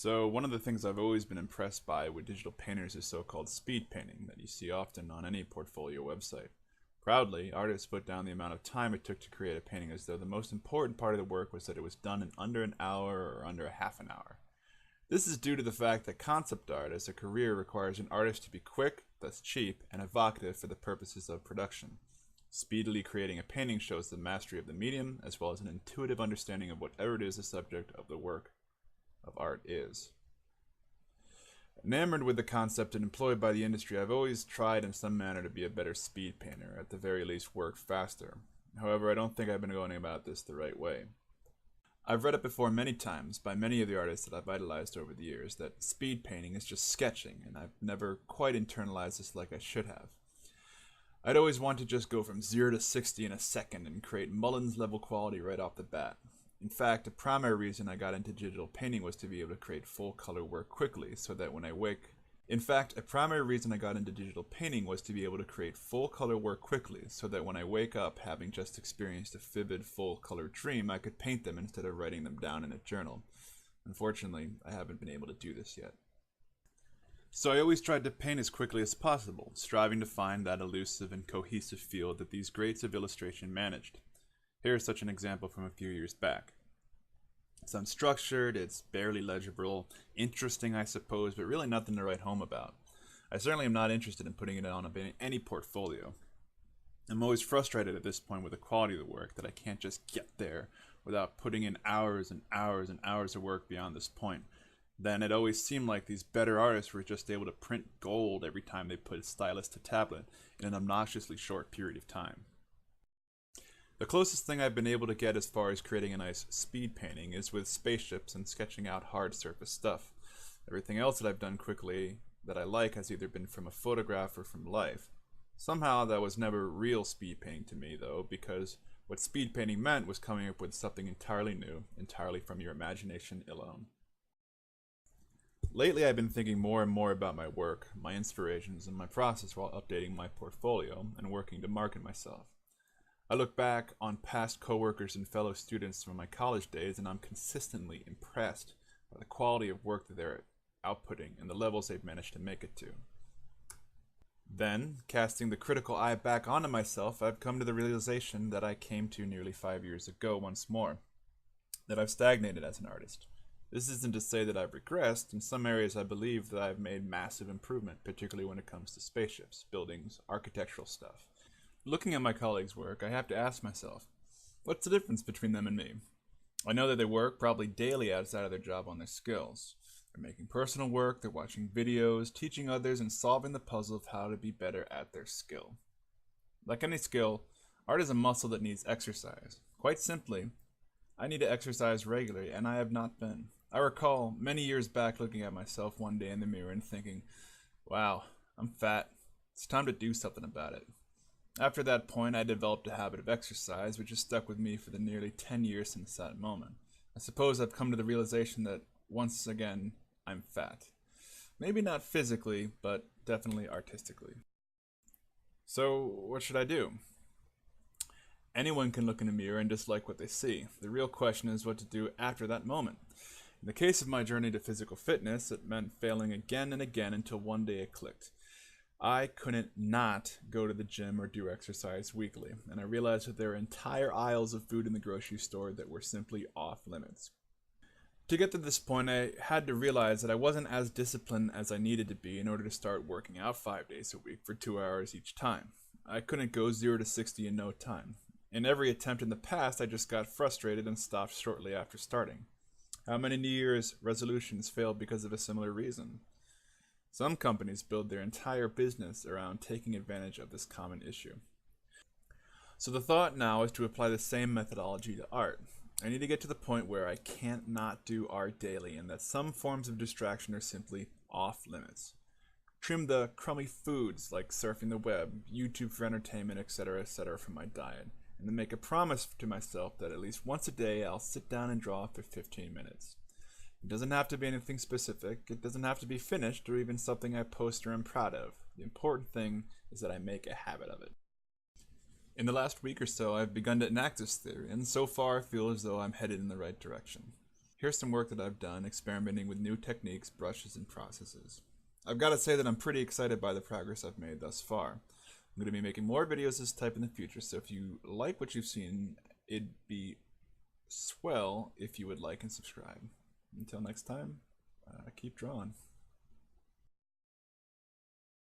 So one of the things I've always been impressed by with digital painters is so-called speed painting that you see often on any portfolio website. Proudly, artists put down the amount of time it took to create a painting as though the most important part of the work was that it was done in under an hour or under a half an hour. This is due to the fact that concept art as a career requires an artist to be quick, thus cheap, and evocative for the purposes of production. Speedily creating a painting shows the mastery of the medium as well as an intuitive understanding of whatever it is the subject of the work of art is. Enamored with the concept and employed by the industry, I've always tried in some manner to be a better speed painter, at the very least work faster. However, I don't think I've been going about this the right way. I've read it before many times by many of the artists that I've idolized over the years that speed painting is just sketching, and I've never quite internalized this like I should have. I'd always want to just go from 0 to 60 in a second and create Mullins level quality right off the bat. In fact, a primary reason I got into digital painting was to be able to create full color work quickly so that when I wake up having just experienced a vivid full color dream, I could paint them instead of writing them down in a journal. Unfortunately, I haven't been able to do this yet. So I always tried to paint as quickly as possible, striving to find that elusive and cohesive feel that these greats of illustration managed. Here's such an example from a few years back. It's unstructured, it's barely legible, interesting I suppose, but really nothing to write home about. I certainly am not interested in putting it on any portfolio. I'm always frustrated at this point with the quality of the work that I can't just get there without putting in hours and hours and hours of work beyond this point. Then it always seemed like these better artists were just able to print gold every time they put a stylus to tablet in an obnoxiously short period of time. The closest thing I've been able to get as far as creating a nice speed painting is with spaceships and sketching out hard surface stuff. Everything else that I've done quickly that I like has either been from a photograph or from life. Somehow that was never real speed painting to me though, because what speed painting meant was coming up with something entirely new, entirely from your imagination alone. Lately I've been thinking more and more about my work, my inspirations, and my process while updating my portfolio and working to market myself. I look back on past coworkers and fellow students from my college days and I'm consistently impressed by the quality of work that they're outputting and the levels they've managed to make it to. Then, casting the critical eye back onto myself, I've come to the realization that I came to nearly 5 years ago once more, that I've stagnated as an artist. This isn't to say that I've regressed. In some areas I believe that I've made massive improvement, particularly when it comes to spaceships, buildings, architectural stuff. Looking at my colleagues' work, I have to ask myself, what's the difference between them and me? I know that they work probably daily outside of their job on their skills. They're making personal work, they're watching videos, teaching others, and solving the puzzle of how to be better at their skill. Like any skill, art is a muscle that needs exercise. Quite simply, I need to exercise regularly, and I have not been. I recall many years back looking at myself one day in the mirror and thinking, wow, I'm fat. It's time to do something about it. After that point, I developed a habit of exercise, which has stuck with me for the nearly 10 years since that moment. I suppose I've come to the realization that, once again, I'm fat. Maybe not physically, but definitely artistically. So, what should I do? Anyone can look in a mirror and dislike what they see. The real question is what to do after that moment. In the case of my journey to physical fitness, it meant failing again and again until one day it clicked. I couldn't not go to the gym or do exercise weekly, and I realized that there were entire aisles of food in the grocery store that were simply off limits. To get to this point, I had to realize that I wasn't as disciplined as I needed to be in order to start working out 5 days a week for 2 hours each time. I couldn't go 0 to 60 in no time. In every attempt in the past, I just got frustrated and stopped shortly after starting. How many New Year's resolutions failed because of a similar reason? Some companies build their entire business around taking advantage of this common issue. So the thought now is to apply the same methodology to art. I need to get to the point where I can't not do art daily and that some forms of distraction are simply off limits. Trim the crummy foods like surfing the web, YouTube for entertainment, etc., from my diet, and then make a promise to myself that at least once a day I'll sit down and draw for 15 minutes. It doesn't have to be anything specific, it doesn't have to be finished or even something I post or am proud of. The important thing is that I make a habit of it. In the last week or so, I've begun to enact this theory, and so far I feel as though I'm headed in the right direction. Here's some work that I've done experimenting with new techniques, brushes, and processes. I've got to say that I'm pretty excited by the progress I've made thus far. I'm going to be making more videos of this type in the future, so if you like what you've seen, it'd be swell if you would like and subscribe. Until next time, keep drawing.